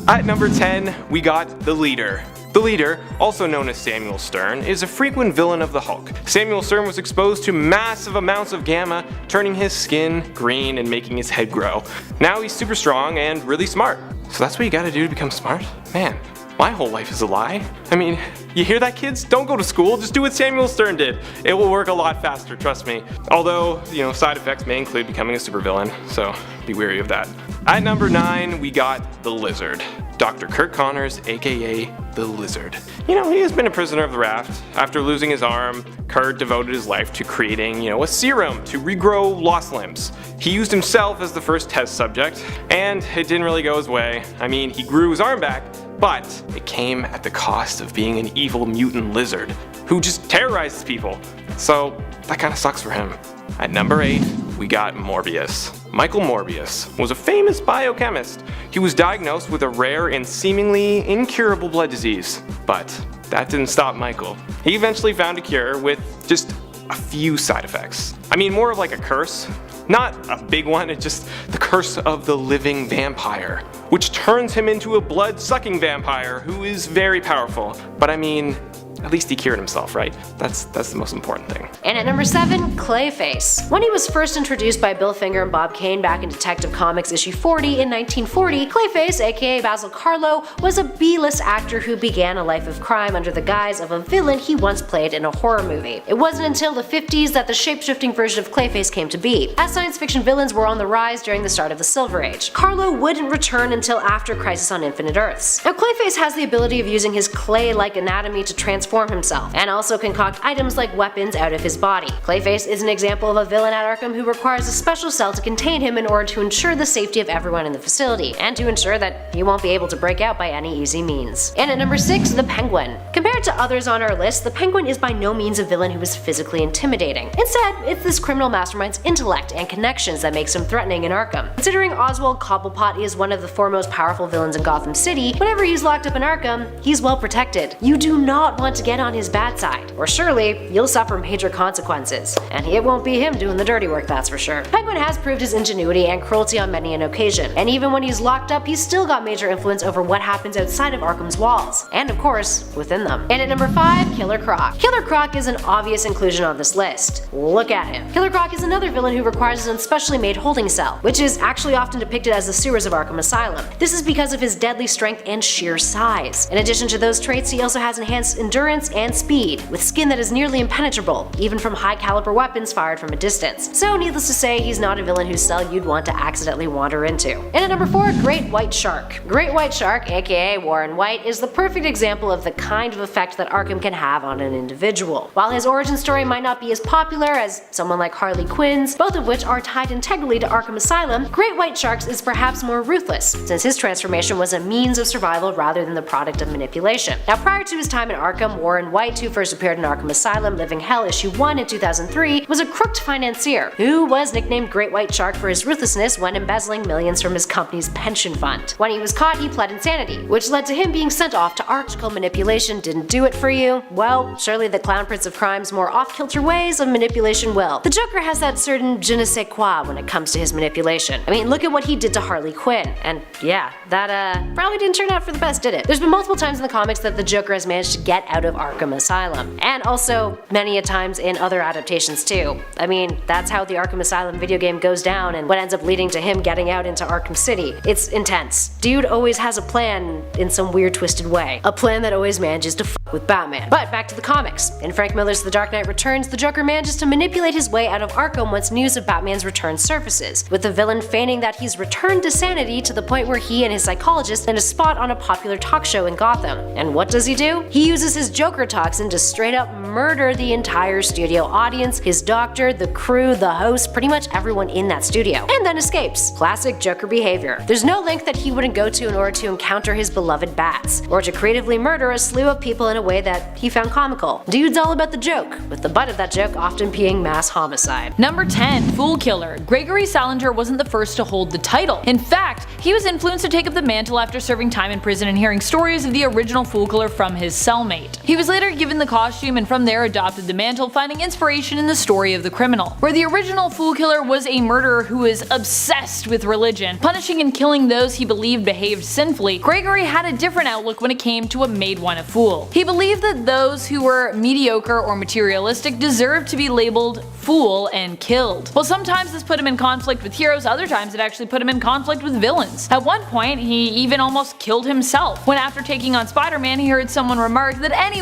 At number 10, we got the Leader. The Leader, also known as Samuel Stern, is a frequent villain of the Hulk. Samuel Stern was exposed to massive amounts of gamma, turning his skin green and making his head grow. Now he's super strong and really smart. So that's what you gotta do to become smart? Man, my whole life is a lie. I mean, you hear that, kids? Don't go to school, just do what Samuel Stern did. It will work a lot faster, trust me. Although, side effects may include becoming a supervillain, so be wary of that. At number 9, we got the Lizard. Dr. Kurt Connors, aka the Lizard. He has been a prisoner of the raft. After losing his arm, Kurt devoted his life to creating, a serum to regrow lost limbs. He used himself as the first test subject, and it didn't really go his way. I mean, he grew his arm back, but it came at the cost of being an evil mutant lizard who just terrorizes people. So that kinda sucks for him. At number 8, we got Morbius. Michael Morbius was a famous biochemist. He was diagnosed with a rare and seemingly incurable blood disease. But that didn't stop Michael. He eventually found a cure with just a few side effects. I mean, more of like a curse. Not a big one, it's just the curse of the living vampire, which turns him into a blood-sucking vampire who is very powerful. But I mean, at least he cured himself, right? That's the most important thing. And at number 7, Clayface. When he was first introduced by Bill Finger and Bob Kane back in Detective Comics issue 40 in 1940, Clayface, aka Basil Karlo, was a B-list actor who began a life of crime under the guise of a villain he once played in a horror movie. It wasn't until the 50s that the shape-shifting version of Clayface came to be, as science fiction villains were on the rise during the start of the Silver Age. Karlo wouldn't return until after Crisis on Infinite Earths. Now, Clayface has the ability of using his clay-like anatomy to transform himself, and also concoct items like weapons out of his body. Clayface is an example of a villain at Arkham who requires a special cell to contain him in order to ensure the safety of everyone in the facility, and to ensure that he won't be able to break out by any easy means. And at number 6, the Penguin. Compared to others on our list, the Penguin is by no means a villain who is physically intimidating. Instead, it's this criminal mastermind's intellect and connections that makes him threatening in Arkham. Considering Oswald Cobblepot is one of the 4 most powerful villains in Gotham City, whenever he's locked up in Arkham, he's well protected. You do not want to get on his bad side, or surely you'll suffer major consequences. And it won't be him doing the dirty work, that's for sure. Penguin has proved his ingenuity and cruelty on many an occasion, and even when he's locked up, he's still got major influence over what happens outside of Arkham's walls, and of course, within them. And at number 5, Killer Croc. Killer Croc is an obvious inclusion on this list. Look at him. Killer Croc is another villain who requires his own specially made holding cell, which is actually often depicted as the sewers of Arkham Asylum. This is because of his deadly strength and sheer size. In addition to those traits, he also has enhanced endurance and speed, with skin that is nearly impenetrable, even from high-caliber weapons fired from a distance. So needless to say, he's not a villain whose cell you'd want to accidentally wander into. And at number 4, Great White Shark. Great White Shark, aka Warren White, is the perfect example of the kind of effect that Arkham can have on an individual. While his origin story might not be as popular as someone like Harley Quinn's, both of which are tied integrally to Arkham Asylum, Great White Shark's is perhaps more ruthless, since his transformation was a means of survival rather than the product of manipulation. Now, prior to his time in Arkham, Warren White, who first appeared in Arkham Asylum Living Hell issue 1 in 2003, was a crooked financier who was nicknamed Great White Shark for his ruthlessness when embezzling millions from his company's pension fund. When he was caught, he pled insanity, which led to him being sent off to optical manipulation. Didn't do it for you? Well, surely the Clown Prince of Crime's more off-kilter ways of manipulation will. The Joker has that certain je ne sais quoi when it comes to his manipulation. I mean, look at what he did to Harley Quinn, and yeah, that probably didn't turn out for the best, did it? There's been multiple times in the comics that the Joker has managed to get out of Arkham Asylum, and also many a times in other adaptations too. I mean, that's how the Arkham Asylum video game goes down and what ends up leading to him getting out into Arkham City. It's intense. Dude always has a plan in some weird twisted way. A plan that always manages to fuck with Batman. But back to the comics. In Frank Miller's The Dark Knight Returns, the Joker manages to manipulate his way out of Arkham once news of Batman's return surfaces, with the villain feigning that he's returned to sanity to the point where he and his psychologist find a spot on a popular talk show in Gotham. And what does he do? He uses his Joker toxin to straight up murder the entire studio audience, his doctor, the crew, the host, pretty much everyone in that studio, and then escapes. Classic Joker behavior. There's no length that he wouldn't go to in order to encounter his beloved bats, or to creatively murder a slew of people in a way that he found comical. Dude's all about the joke, with the butt of that joke often being mass homicide. Number 10. Fool Killer. Gregory Salinger wasn't the first to hold the title. In fact, he was influenced to take up the mantle after serving time in prison and hearing stories of the original Fool Killer from his cellmate. He was later given the costume and from there adopted the mantle, finding inspiration in the story of the criminal, where the original Fool Killer was a murderer who was obsessed with religion, punishing and killing those he believed behaved sinfully. Gregory had a different outlook when it came to what made one a fool. He believed that those who were mediocre or materialistic deserved to be labeled fool and killed. Well, sometimes this put him in conflict with heroes, other times it actually put him in conflict with villains. At one point, he even almost killed himself, when after taking on Spider-Man he heard someone remark that anyone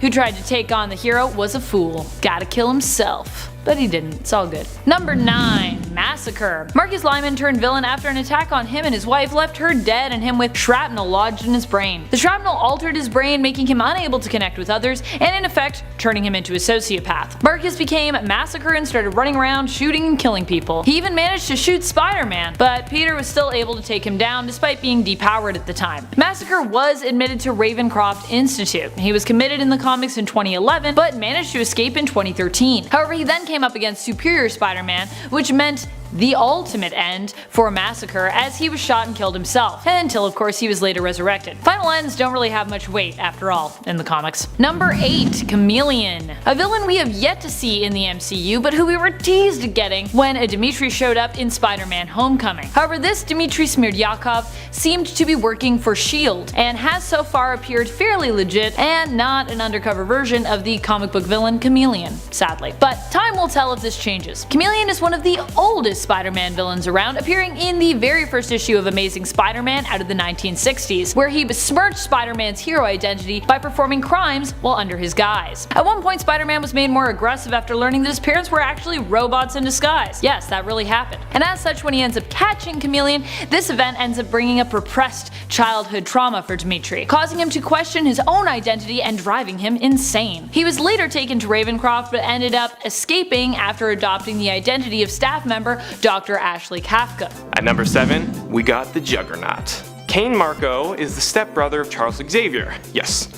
who tried to take on the hero was a fool. Gotta kill himself. But he didn't, it's all good. Number 9. Massacre. Marcus Lyman turned villain after an attack on him and his wife left her dead and him with shrapnel lodged in his brain. The shrapnel altered his brain, making him unable to connect with others, and in effect, turning him into a sociopath. Marcus became Massacre and started running around shooting and killing people. He even managed to shoot Spider-Man, but Peter was still able to take him down despite being depowered at the time. Massacre was admitted to Ravencroft Institute. He was committed in the comics in 2011, but managed to escape in 2013. However, he then came up against Superior Spider-Man, which meant the ultimate end for Massacre, as he was shot and killed himself, until of course he was later resurrected. Final ends don't really have much weight after all in the comics. Number 8. Chameleon. A villain we have yet to see in the MCU, but who we were teased getting when a Dimitri showed up in Spider-Man Homecoming. However, this Dimitri Smirdyakov seemed to be working for S.H.I.E.L.D. and has so far appeared fairly legit and not an undercover version of the comic book villain Chameleon, sadly. But time will tell if this changes. Chameleon is one of the oldest Spider-Man villains around, appearing in the very first issue of Amazing Spider-Man out of the 1960s, where he besmirched Spider-Man's hero identity by performing crimes while under his guise. At one point, Spider-Man was made more aggressive after learning that his parents were actually robots in disguise. Yes, that really happened. And as such, when he ends up catching Chameleon, this event ends up bringing up repressed childhood trauma for Dimitri, causing him to question his own identity and driving him insane. He was later taken to Ravencroft but ended up escaping after adopting the identity of staff member Dr. Ashley Kafka. At number 7, we got the Juggernaut. Cain Marco is the stepbrother of Charles Xavier. Yes,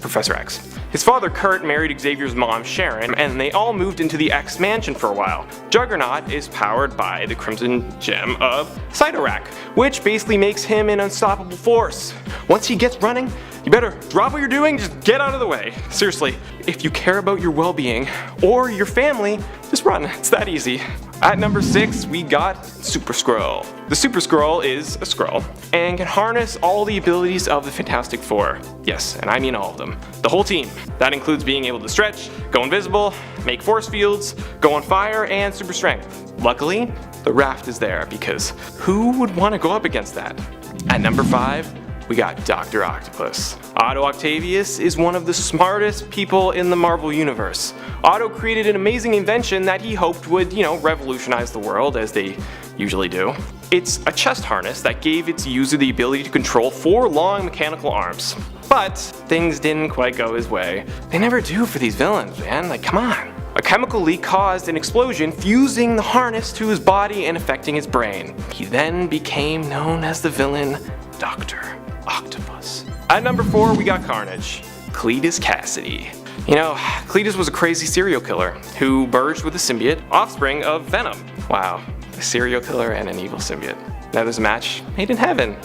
Professor X. His father Kurt married Xavier's mom Sharon, and they all moved into the X mansion for a while. Juggernaut is powered by the Crimson Gem of Cyttorak, which basically makes him an unstoppable force. Once he gets running, you better drop what you're doing, just get out of the way. Seriously, if you care about your well-being or your family, just run. It's that easy. At number 6, we got Super Skrull. The Super Skrull is a Skrull and can harness all the abilities of the Fantastic Four. Yes, and I mean all of them. The whole team. That includes being able to stretch, go invisible, make force fields, go on fire, and super strength. Luckily, the raft is there because who would want to go up against that? At number 5, we got Dr. Octopus. Otto Octavius is one of the smartest people in the Marvel Universe. Otto created an amazing invention that he hoped would, revolutionize the world, as they usually do. It's a chest harness that gave its user the ability to control 4 long mechanical arms. But things didn't quite go his way. They never do for these villains, man, like come on. A chemical leak caused an explosion, fusing the harness to his body and affecting his brain. He then became known as the villain Dr. Octopus. At number 4, we got Carnage. Cletus Cassidy. Cletus was a crazy serial killer who merged with a symbiote, offspring of Venom. Wow, a serial killer and an evil symbiote. Now there's a match made in heaven.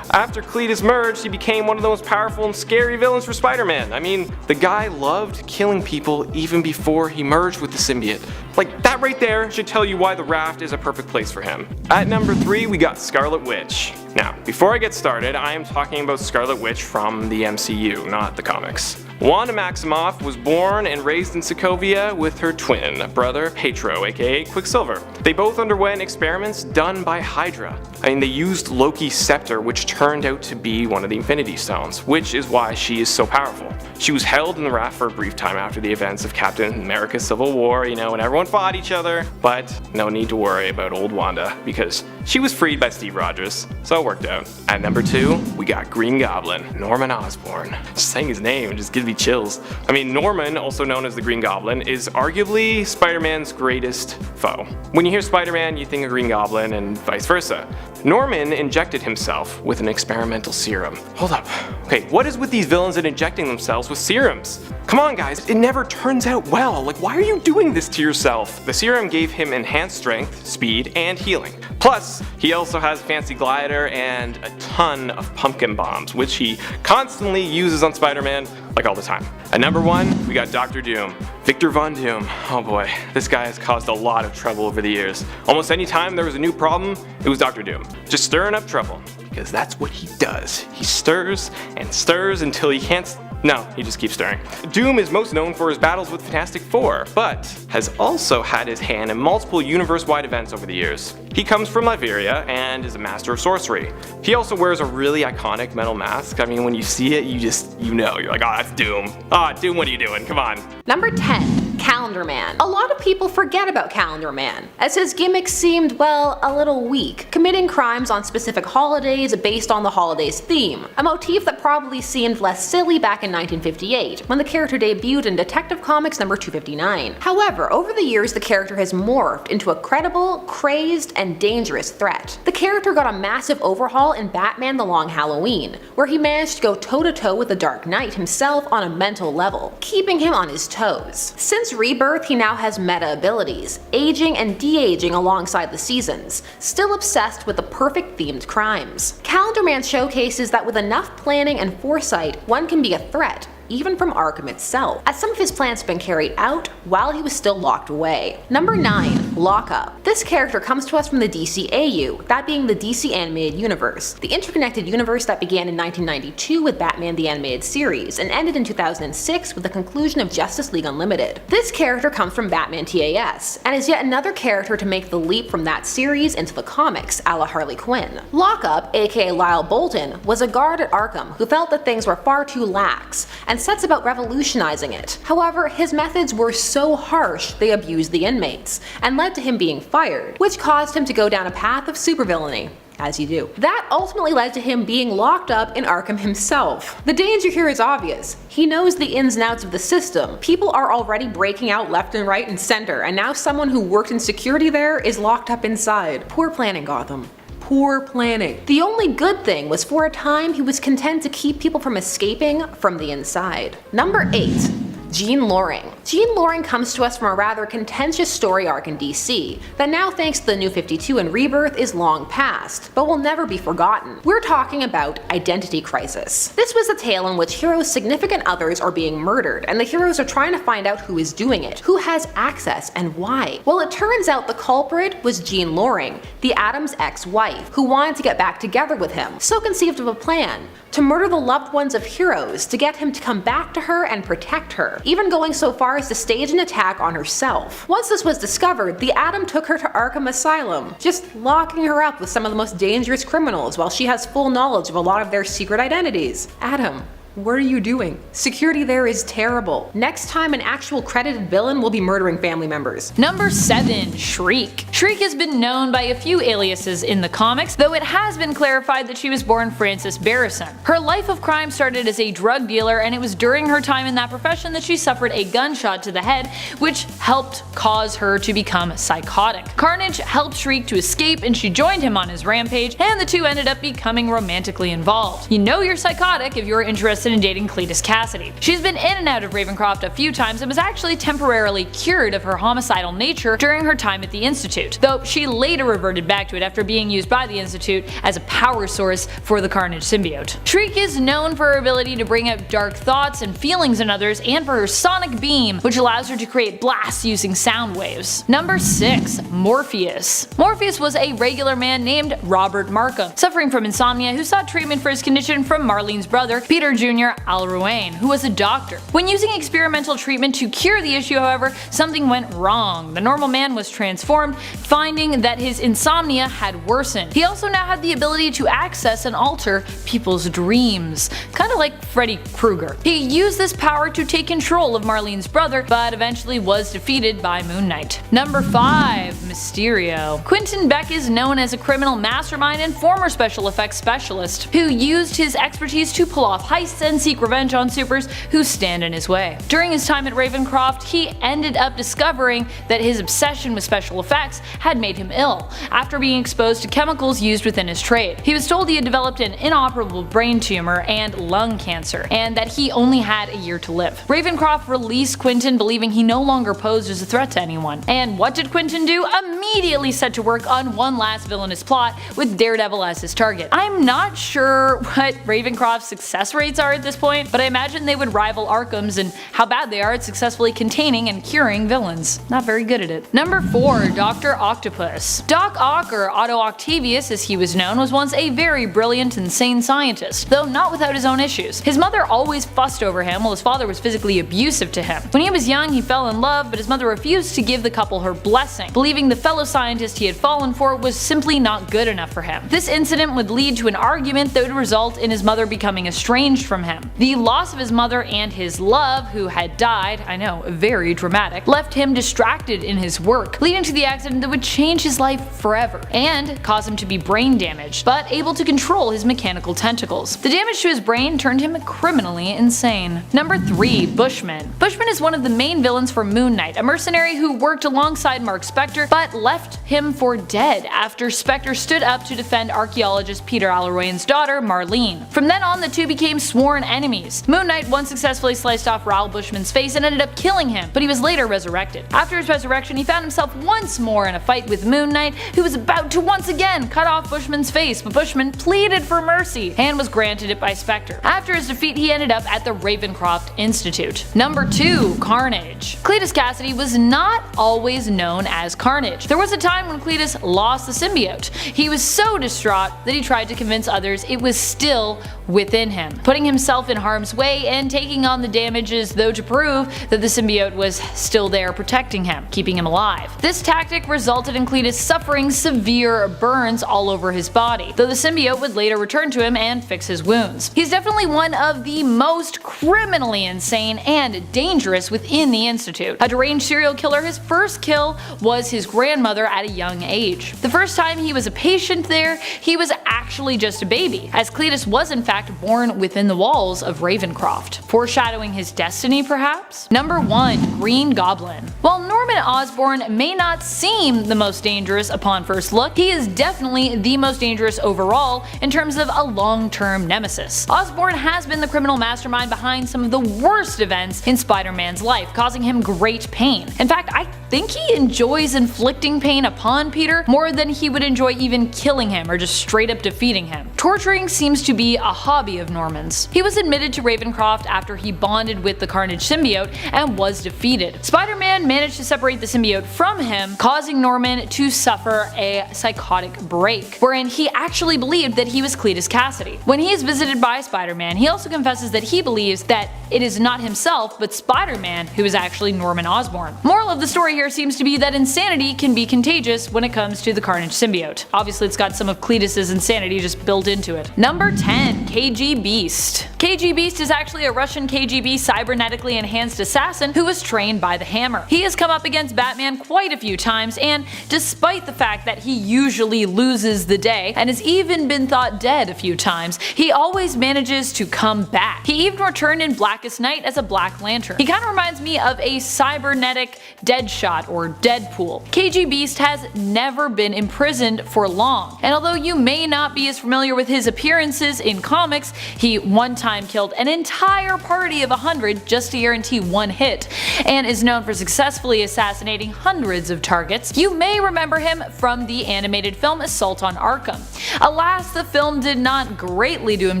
After Cletus merged, he became one of the most powerful and scary villains for Spider-Man. I mean, the guy loved killing people even before he merged with the symbiote. Like, that right there should tell you why the raft is a perfect place for him. At number 3, we got Scarlet Witch. Now, before I get started, I am talking about Scarlet Witch from the MCU, not the comics. Wanda Maximoff was born and raised in Sokovia with her twin brother Petro, aka Quicksilver. They both underwent experiments done by Hydra. They used Loki's scepter, which turned out to be one of the Infinity Stones, which is why she is so powerful. She was held in the raft for a brief time after the events of Captain America's Civil War, when everyone fought each other, but no need to worry about old Wanda, because she was freed by Steve Rogers, so it worked out. At number 2, we got Green Goblin, Norman Osborn. Just saying his name just gives me chills. Norman, also known as the Green Goblin, is arguably Spider-Man's greatest foe. When you hear Spider-Man, you think of Green Goblin and vice versa. Norman injected himself with an experimental serum. Hold up. Okay, what is with these villains and injecting themselves with serums? Come on guys, it never turns out well. Like, why are you doing this to yourself? The serum gave him enhanced strength, speed, and healing. Plus, he also has a fancy glider and a ton of pumpkin bombs, which he constantly uses on Spider-Man, like all the time. At number 1, we got Dr. Doom. Victor Von Doom. Oh boy, this guy has caused a lot of trouble over the years. Almost any time there was a new problem, it was Dr. Doom. Just stirring up trouble. Because that's what he does. He stirs and stirs until he can't. No, he just keeps stirring. Doom is most known for his battles with Fantastic Four, but has also had his hand in multiple universe-wide events over the years. He comes from Latveria and is a master of sorcery. He also wears a really iconic metal mask. I mean, when you see it, you know, you're like, oh, that's Doom. Ah, Doom, what are you doing? Come on. Number 10. Calendar Man. A lot of people forget about Calendar Man, as his gimmick seemed, well, a little weak, committing crimes on specific holidays based on the holiday's theme, a motif that probably seemed less silly back in 1958, when the character debuted in Detective Comics number 259. However, over the years the character has morphed into a credible, crazed, and dangerous threat. The character got a massive overhaul in Batman The Long Halloween, where he managed to go toe-to-toe with the Dark Knight himself on a mental level, keeping him on his toes. Since Rebirth, he now has meta abilities, aging and de-aging alongside the seasons, still obsessed with the perfect themed crimes. Calendar Man showcases that with enough planning and foresight, one can be a threat, even from Arkham itself, as some of his plans have been carried out while he was still locked away. Number 9. Lockup. This character comes to us from the DCAU, that being the DC Animated Universe, the interconnected universe that began in 1992 with Batman the Animated Series and ended in 2006 with the conclusion of Justice League Unlimited. This character comes from Batman TAS, and is yet another character to make the leap from that series into the comics, a la Harley Quinn. Lockup, aka Lyle Bolton, was a guard at Arkham who felt that things were far too lax, and sets about revolutionizing it. However, his methods were so harsh they abused the inmates, and led to him being fired, which caused him to go down a path of supervillainy. As you do. That ultimately led to him being locked up in Arkham himself. The danger here is obvious. He knows the ins and outs of the system. People are already breaking out left and right and center, and now someone who worked in security there is locked up inside. Poor planning, Gotham. Poor planning. The only good thing was for a time he was content to keep people from escaping from the inside. Number 8. Jean Loring. Jean Loring comes to us from a rather contentious story arc in DC that now, thanks to the New 52 and Rebirth, is long past, but will never be forgotten. We're talking about Identity Crisis. This was a tale in which heroes' significant others are being murdered, and the heroes are trying to find out who is doing it, who has access, and why. Well, it turns out the culprit was Jean Loring, the Atom's ex-wife, who wanted to get back together with him, so conceived of a plan to murder the loved ones of heroes to get him to come back to her and protect her, even going so far as to stage an attack on herself. Once this was discovered, the Atom took her to Arkham Asylum, just locking her up with some of the most dangerous criminals while she has full knowledge of a lot of their secret identities. Atom, what are you doing? Security there is terrible. Next time an actual credited villain will be murdering family members. Number 7. Shriek. Shriek has been known by a few aliases in the comics, though it has been clarified that she was born Frances Barrison. Her life of crime started as a drug dealer, and it was during her time in that profession that she suffered a gunshot to the head, which helped cause her to become psychotic. Carnage helped Shriek to escape, and she joined him on his rampage, and the two ended up becoming romantically involved. You know you're psychotic if you're interested in dating Cletus Cassidy. She's been in and out of Ravencroft a few times and was actually temporarily cured of her homicidal nature during her time at the Institute, though she later reverted back to it after being used by the Institute as a power source for the Carnage symbiote. Shriek is known for her ability to bring out dark thoughts and feelings in others, and for her sonic beam, which allows her to create blasts using sound waves. Number 6. Morpheus. Morpheus was a regular man named Robert Markham, suffering from insomnia, who sought treatment for his condition from Marlene's brother, Peter Jr. Alruane, who was a doctor. When using experimental treatment to cure the issue, however, something went wrong. The normal man was transformed, finding that his insomnia had worsened. He also now had the ability to access and alter people's dreams, kind of like Freddy Krueger. He used this power to take control of Marlene's brother, but eventually was defeated by Moon Knight. Number 5. Mysterio. Quentin Beck is known as a criminal mastermind and former special effects specialist, who used his expertise to pull off heists and seek revenge on supers who stand in his way. During his time at Ravencroft, he ended up discovering that his obsession with special effects had made him ill, after being exposed to chemicals used within his trade. He was told he had developed an inoperable brain tumor and lung cancer, and that he only had a year to live. Ravencroft released Quentin, believing he no longer posed as a threat to anyone. And what did Quentin do? Immediately set to work on one last villainous plot, with Daredevil as his target. I'm not sure what Ravencroft's success rates are at this point, but I imagine they would rival Arkham's in how bad they are at successfully containing and curing villains. Not very good at it. Number 4. Dr. Octopus. Doc Ock, or Otto Octavius as he was known, was once a very brilliant and sane scientist, though not without his own issues. His mother always fussed over him while his father was physically abusive to him. When he was young, he fell in love, but his mother refused to give the couple her blessing, believing the fellow scientist he had fallen for was simply not good enough for him. This incident would lead to an argument that would result in his mother becoming estranged from him. The loss of his mother and his love, who had died, I know, very dramatic, left him distracted in his work, leading to the accident that would change his life forever and cause him to be brain damaged, but able to control his mechanical tentacles. The damage to his brain turned him criminally insane. Number 3. Bushman. Bushman is one of the main villains for Moon Knight, a mercenary who worked alongside Mark Spector but left him for dead after Spector stood up to defend archaeologist Peter Alroyan's daughter, Marlene. From then on, the two became sworn enemies. Moon Knight once successfully sliced off Raoul Bushman's face and ended up killing him, but he was later resurrected. After his resurrection, he found himself once more in a fight with Moon Knight, who was about to once again cut off Bushman's face, but Bushman pleaded for mercy and was granted it by Spector. After his defeat, he ended up at the Ravencroft Institute. Number 2. Carnage. Cletus Cassidy was not always known as Carnage. There was a time when Cletus lost the symbiote. He was so distraught that he tried to convince others it was still within him, putting himself in harm's way and taking on the damages though to prove that the symbiote was still there protecting him, keeping him alive. This tactic resulted in Cletus suffering severe burns all over his body, though the symbiote would later return to him and fix his wounds. He's definitely one of the most criminally insane and dangerous within the Institute. A deranged serial killer, his first kill was his grandmother at a young age. The first time he was a patient there, he was actually just a baby, as Cletus was in fact born within the walls of Ravencroft, foreshadowing his destiny perhaps? Number 1. Green Goblin. While Norman Osborn may not seem the most dangerous upon first look, he is definitely the most dangerous overall in terms of a long-term nemesis. Osborn has been the criminal mastermind behind some of the worst events in Spider-Man's life, causing him great pain. In fact, I think he enjoys inflicting pain upon Peter more than he would enjoy even killing him or just straight up defeating him. Torturing seems to be a hobby of Norman's. He was admitted to Ravencroft after he bonded with the Carnage symbiote and was defeated. Spider-Man managed to separate the symbiote from him, causing Norman to suffer a psychotic break, wherein he actually believed that he was Cletus Cassidy. When he is visited by Spider-Man, he also confesses that he believes that it is not himself but Spider-Man who is actually Norman Osborn. Moral of the story here seems to be that insanity can be contagious when it comes to the Carnage symbiote. Obviously it's got some of Cletus's insanity just built into it. Number 10. KG Beast. KG Beast is actually a Russian KGB cybernetically enhanced assassin who was trained by the Hammer. He has come up against Batman quite a few times, and despite the fact that he usually loses the day and has even been thought dead a few times, he always manages to come back. He even returned in Blackest Night as a Black Lantern. He kind of reminds me of a cybernetic Deadshot or Deadpool. KG Beast has never been imprisoned for long, and although you may not be as familiar with his appearances in comics, he one time killed an entire party of 100 just to guarantee one hit, and is known for successfully assassinating hundreds of targets. You may remember him from the animated film Assault on Arkham. Alas, the film did not greatly do him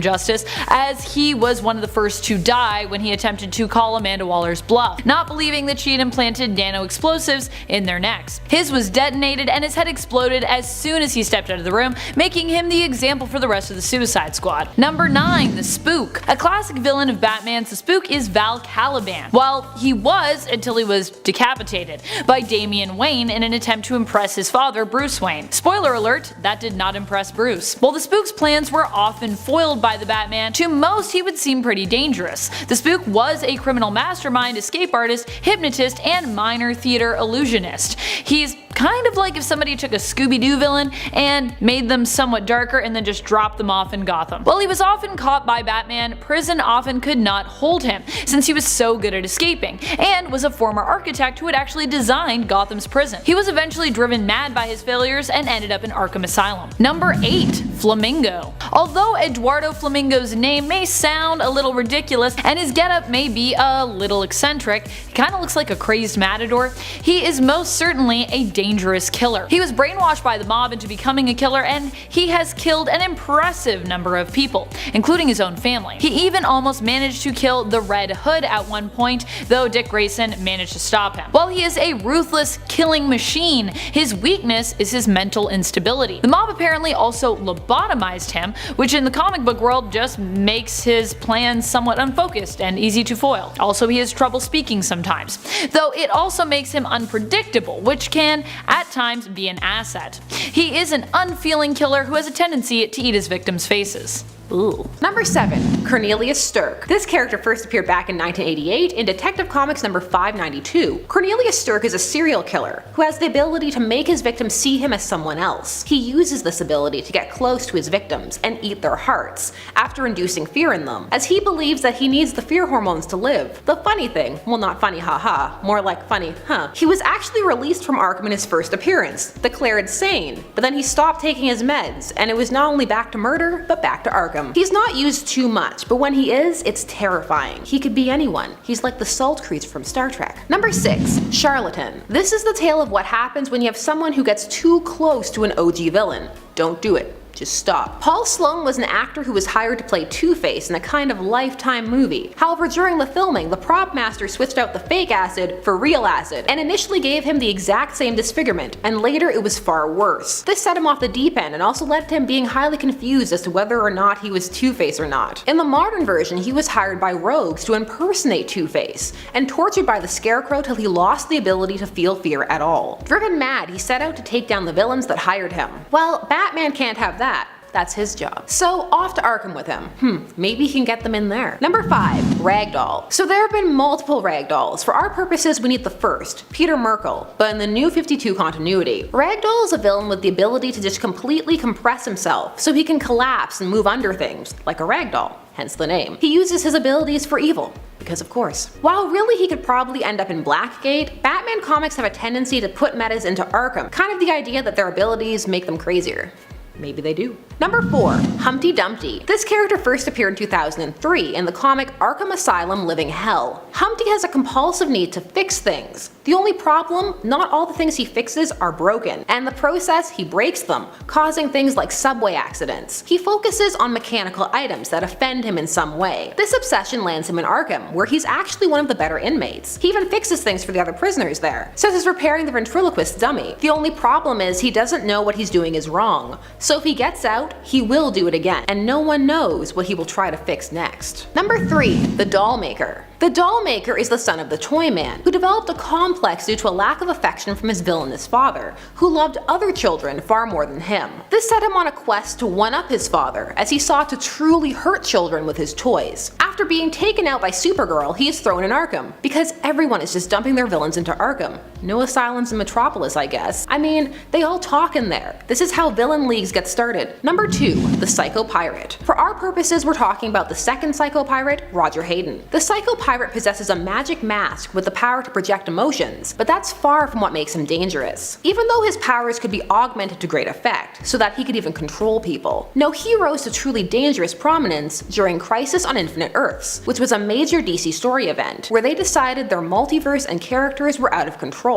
justice, as he was one of the first to die when he attempted to call Amanda Waller's bluff, not believing that she had implanted nano explosives in their necks. His was detonated and his head exploded as soon as he stepped out of the room, making him the example for the rest of the Suicide Squad. Number 9. The Spook. A classic villain of Batman's The Spook is Val Caliban. Well, he was until he was decapitated by Damian Wayne in an attempt to impress his father, Bruce Wayne. Spoiler alert, that did not impress Bruce. While the Spook's plans were often foiled by the Batman, to most he would seem pretty dangerous. The Spook was a criminal mastermind, escape artist, hypnotist, and minor theater illusionist. He's kind of like if somebody took a Scooby-Doo villain and made them somewhat darker and then just dropped them off in Gotham. While he was often caught by Batman, prison often could not hold him since he was so good at escaping, and was a former architect who had actually designed Gotham's prison. He was eventually driven mad by his failures and ended up in Arkham Asylum. Number 8. Flamingo. Although Eduardo Flamingo's name may sound a little ridiculous and his getup may be a little eccentric, he kinda looks like a crazed matador, he is most certainly a dangerous killer. He was brainwashed by the mob into becoming a killer, and he has killed an impressive number of people, including his own family. He even almost managed to kill the Red Hood at one point, though Dick Grayson managed to stop him. While he is a ruthless killing machine, his weakness is his mental instability. The mob apparently also lobotomized him, which in the comic book world just makes his plans somewhat unfocused and easy to foil. Also, he has trouble speaking sometimes, though it also makes him unpredictable, which can, at times, be an asset. He is an unfeeling killer who has a tendency to eat his victims' faces. Ooh. Number 7. Cornelius Stirk. This character first appeared back in 1988 in Detective Comics number 592. Cornelius Stirk is a serial killer who has the ability to make his victims see him as someone else. He uses this ability to get close to his victims and eat their hearts, after inducing fear in them, as he believes that he needs the fear hormones to live. The funny thing, well, not funny haha, more like funny huh, he was actually released from Arkham in his first appearance, declared sane, but then he stopped taking his meds, and it was not only back to murder, but back to Arkham. He's not used too much, but when he is, it's terrifying. He could be anyone. He's like the salt creature from Star Trek. Number 6. Charlatan. This is the tale of what happens when you have someone who gets too close to an OG villain. Don't do it. Just stop. Paul Sloan was an actor who was hired to play Two-Face in a kind of Lifetime movie. However, during the filming, the prop master switched out the fake acid for real acid, and initially gave him the exact same disfigurement, and later it was far worse. This set him off the deep end and also led to him being highly confused as to whether or not he was Two-Face or not. In the modern version, he was hired by rogues to impersonate Two-Face, and tortured by the Scarecrow till he lost the ability to feel fear at all. Driven mad, he set out to take down the villains that hired him. Well, Batman can't have that. That's his job. So off to Arkham with him. Maybe he can get them in there. Number 5. Ragdoll. So there have been multiple Ragdolls. For our purposes, we need the first, Peter Merkel, but in the New 52 continuity. Ragdoll is a villain with the ability to just completely compress himself, so he can collapse and move under things, like a ragdoll, hence the name. He uses his abilities for evil, because of course. While really he could probably end up in Blackgate, Batman comics have a tendency to put metas into Arkham, kind of the idea that their abilities make them crazier. Maybe they do. Number 4. Humpty Dumpty. This character first appeared in 2003 in the comic Arkham Asylum Living Hell. Humpty has a compulsive need to fix things. The only problem, not all the things he fixes are broken, and in the process he breaks them, causing things like subway accidents. He focuses on mechanical items that offend him in some way. This obsession lands him in Arkham, where he's actually one of the better inmates. He even fixes things for the other prisoners there, such as repairing the ventriloquist dummy. The only problem is he doesn't know what he's doing is wrong. So if he gets out, he will do it again, and no one knows what he will try to fix next. Number 3. The Doll Maker. The Doll Maker is the son of the Toy Man, who developed a complex due to a lack of affection from his villainous father, who loved other children far more than him. This set him on a quest to one-up his father, as he sought to truly hurt children with his toys. After being taken out by Supergirl, he is thrown in Arkham, because everyone is just dumping their villains into Arkham. No asylums in Metropolis, I guess. I mean, they all talk in there. This is how villain leagues get started. Number 2. The Psycho Pirate. For our purposes, we're talking about the second Psycho Pirate, Roger Hayden. The Psycho Pirate possesses a magic mask with the power to project emotions, but that's far from what makes him dangerous. Even though his powers could be augmented to great effect, so that he could even control people. No, he rose to truly dangerous prominence during Crisis on Infinite Earths, which was a major DC story event, where they decided their multiverse and characters were out of control.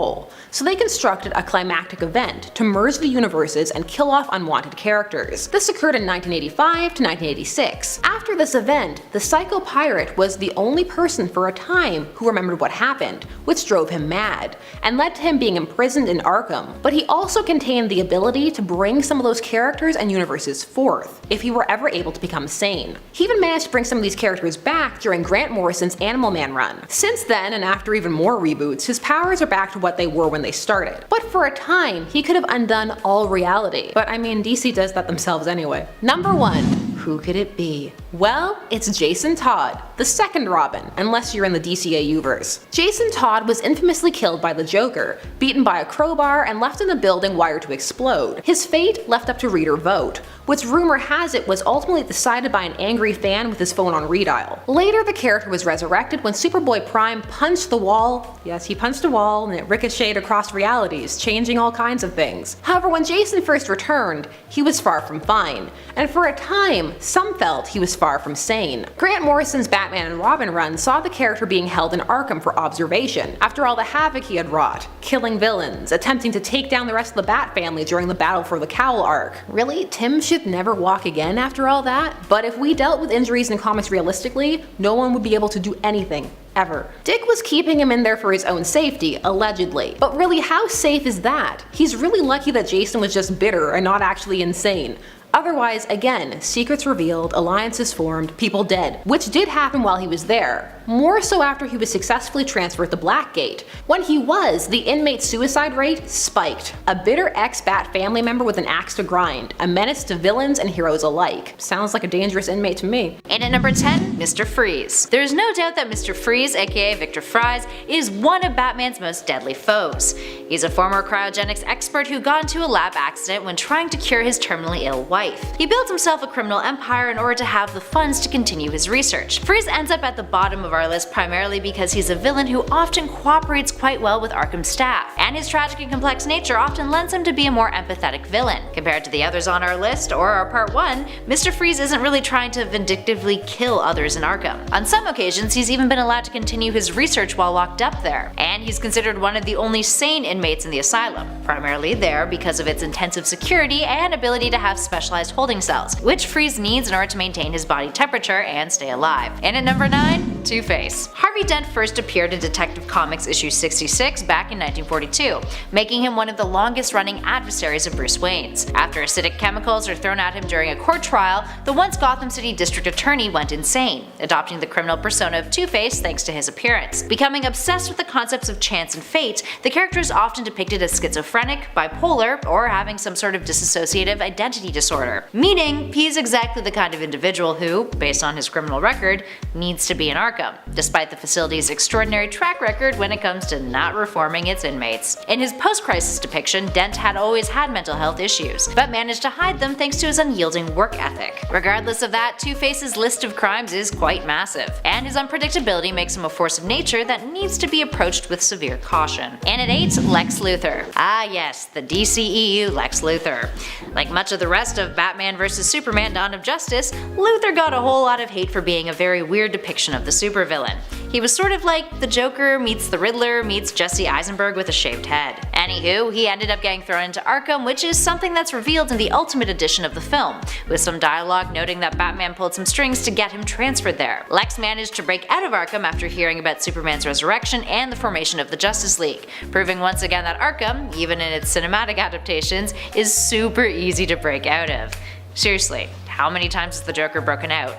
So they constructed a climactic event to merge the universes and kill off unwanted characters. This occurred in 1985 to 1986. After this event, the Psycho Pirate was the only person for a time who remembered what happened, which drove him mad, and led to him being imprisoned in Arkham. But he also contained the ability to bring some of those characters and universes forth, if he were ever able to become sane. He even managed to bring some of these characters back during Grant Morrison's Animal Man run. Since then, and after even more reboots, his powers are back to what they were when they started. But for a time, he could have undone all reality. But I mean, DC does that themselves anyway. Number 1. Who could it be? Well, it's Jason Todd, the second Robin, unless you're in the DCAU-verse. Jason Todd was infamously killed by the Joker, beaten by a crowbar and left in a building wired to explode. His fate left up to reader vote, which rumor has it was ultimately decided by an angry fan with his phone on redial. Later, the character was resurrected when Superboy Prime punched the wall. Yes, he punched a wall and it ricocheted across realities, changing all kinds of things. However, when Jason first returned, he was far from fine, and for a time, some felt he was far from sane. Grant Morrison's Batman and Robin run saw the character being held in Arkham for observation, after all the havoc he had wrought, killing villains, attempting to take down the rest of the Bat family during the Battle for the Cowl arc. Really? Tim should never walk again after all that? But if we dealt with injuries in comics realistically, no one would be able to do anything. Ever. Dick was keeping him in there for his own safety, allegedly. But really, how safe is that? He's really lucky that Jason was just bitter and not actually insane. Otherwise, again, secrets revealed, alliances formed, people dead, which did happen while he was there. More so after he was successfully transferred to Blackgate. When he was, the inmate suicide rate spiked. A bitter ex-Bat family member with an axe to grind, a menace to villains and heroes alike. Sounds like a dangerous inmate to me. And at number 10, Mr. Freeze. There's no doubt that Mr. Freeze, aka Victor Fries, is one of Batman's most deadly foes. He's a former cryogenics expert who got into a lab accident when trying to cure his terminally ill wife. He built himself a criminal empire in order to have the funds to continue his research. Freeze ends up at the bottom of our list primarily because he's a villain who often cooperates quite well with Arkham's staff, and his tragic and complex nature often lends him to be a more empathetic villain. Compared to the others on our list, or our part 1, Mr. Freeze isn't really trying to vindictively kill others in Arkham. On some occasions, he's even been allowed to continue his research while locked up there, and he's considered one of the only sane inmates in the asylum, primarily there because of its intensive security and ability to have specialized holding cells, which Freeze needs in order to maintain his body temperature and stay alive. And at number 9, Two-Face. Harvey Dent first appeared in Detective Comics issue 66 back in 1942, making him one of the longest-running adversaries of Bruce Wayne's. After acidic chemicals are thrown at him during a court trial, the once Gotham City District Attorney went insane, adopting the criminal persona of Two-Face thanks to his appearance. Becoming obsessed with the concepts of chance and fate, the character is often depicted as schizophrenic, bipolar, or having some sort of dissociative identity disorder, meaning he's exactly the kind of individual who, based on his criminal record, needs to be in Arkham, despite the facility's extraordinary track record when it comes to not reforming its inmates. In his post-crisis depiction, Dent had always had mental health issues, but managed to hide them thanks to his unyielding work ethic. Regardless of that, Two-Face's list of crimes is quite massive, and his unpredictability makes him a force of nature that needs to be approached with severe caution. And at 8, Lex Luthor. Ah yes, the DCEU Lex Luthor. Like much of the rest of Batman vs Superman Dawn of Justice, Luthor got a whole lot of hate for being a very weird depiction of the supervillain. He was sort of like the Joker meets the Riddler meets Jesse Eisenberg with a shaved head. Anywho, he ended up getting thrown into Arkham, which is something that's revealed in the Ultimate Edition of the film, with some dialogue noting that Batman pulled some strings to get him transferred there. Lex managed to break out of Arkham after hearing about Superman's resurrection and the formation of the Justice League, proving once again that Arkham, even in its cinematic adaptations, is super easy to break out of. Seriously, how many times has the Joker broken out?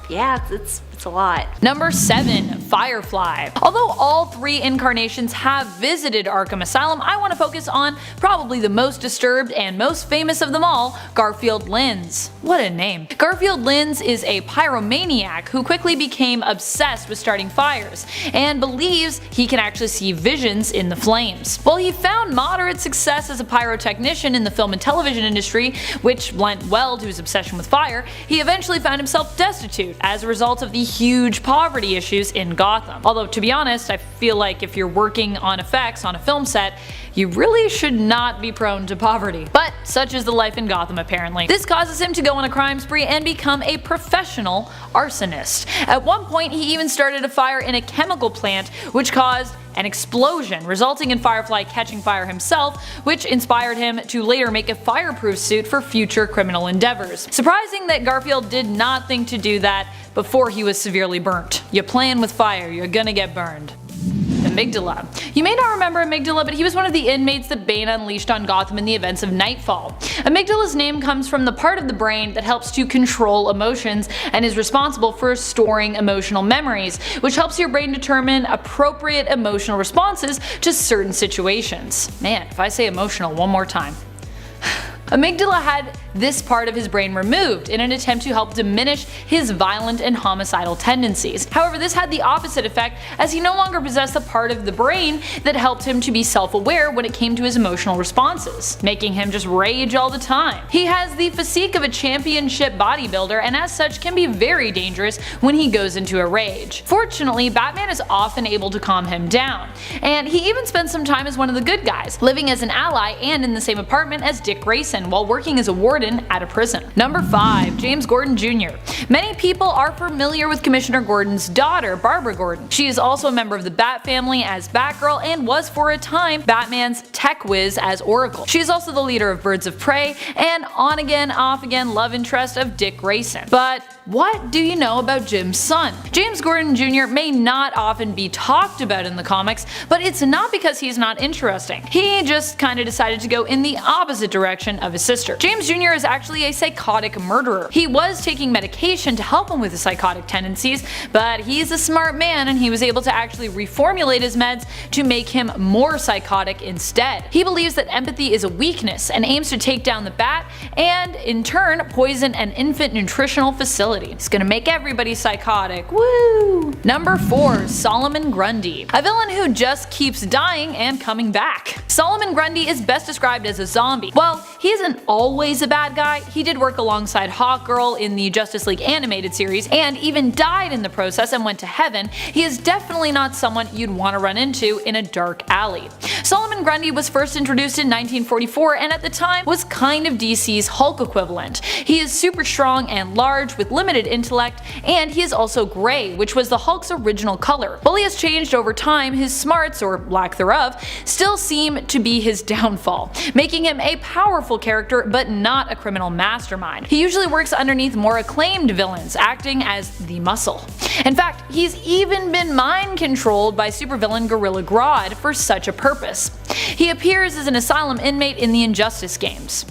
Yeah, it's a lot. Number 7, Firefly. Although all 3 incarnations have visited Arkham Asylum, I want to focus on probably the most disturbed and most famous of them all, Garfield Linz. What a name. Garfield Linz is a pyromaniac who quickly became obsessed with starting fires, and believes he can actually see visions in the flames. While he found moderate success as a pyrotechnician in the film and television industry, which lent well to his obsession with fire, he eventually found himself destitute as a result of the huge poverty issues in Gotham. Although to be honest, I feel like if you're working on effects on a film set, you really should not be prone to poverty. But such is the life in Gotham apparently. This causes him to go on a crime spree and become a professional arsonist. At one point he even started a fire in a chemical plant which caused an explosion, resulting in Firefly catching fire himself, which inspired him to later make a fireproof suit for future criminal endeavors. Surprising that Garfield did not think to do that before he was severely burnt. You playing with fire, you're gonna get burned. Amygdala. You may not remember Amygdala, but he was one of the inmates that Bane unleashed on Gotham in the events of Nightfall. Amygdala's name comes from the part of the brain that helps to control emotions and is responsible for storing emotional memories, which helps your brain determine appropriate emotional responses to certain situations. Man, if I say emotional one more time. Amygdala had this part of his brain removed in an attempt to help diminish his violent and homicidal tendencies. However, this had the opposite effect, as he no longer possessed the part of the brain that helped him to be self-aware when it came to his emotional responses, making him just rage all the time. He has the physique of a championship bodybuilder, and as such can be very dangerous when he goes into a rage. Fortunately, Batman is often able to calm him down, and he even spends some time as one of the good guys, living as an ally and in the same apartment as Dick Grayson while working as a warden at a prison. Number 5. James Gordon Jr. Many people are familiar with Commissioner Gordon's daughter, Barbara Gordon. She is also a member of the Bat family as Batgirl and was for a time Batman's tech whiz as Oracle. She is also the leader of Birds of Prey and on-again, off-again love interest of Dick Grayson. But what do you know about Jim's son? James Gordon Jr. may not often be talked about in the comics, but it's not because he's not interesting. He just kinda decided to go in the opposite direction of his sister. James Jr. is actually a psychotic murderer. He was taking medication to help him with his psychotic tendencies, but he's a smart man and he was able to actually reformulate his meds to make him more psychotic instead. He believes that empathy is a weakness and aims to take down the Bat and, in turn, poison an infant nutritional facility. It's gonna make everybody psychotic. Woo! Number 4. Solomon Grundy. A villain who just keeps dying and coming back. Solomon Grundy is best described as a zombie. While he isn't always a bad guy, he did work alongside Hawkgirl in the Justice League animated series and even died in the process and went to heaven. He is definitely not someone you'd want to run into in a dark alley. Solomon Grundy was first introduced in 1944 and at the time was kind of DC's Hulk equivalent. He is super strong and large with limited intellect, and he is also grey, which was the Hulk's original color. While he has changed over time, his smarts, or lack thereof, still seem to be his downfall, making him a powerful character but not a criminal mastermind. He usually works underneath more acclaimed villains, acting as the muscle. In fact, he's even been mind controlled by supervillain Gorilla Grodd for such a purpose. He appears as an asylum inmate in the Injustice games.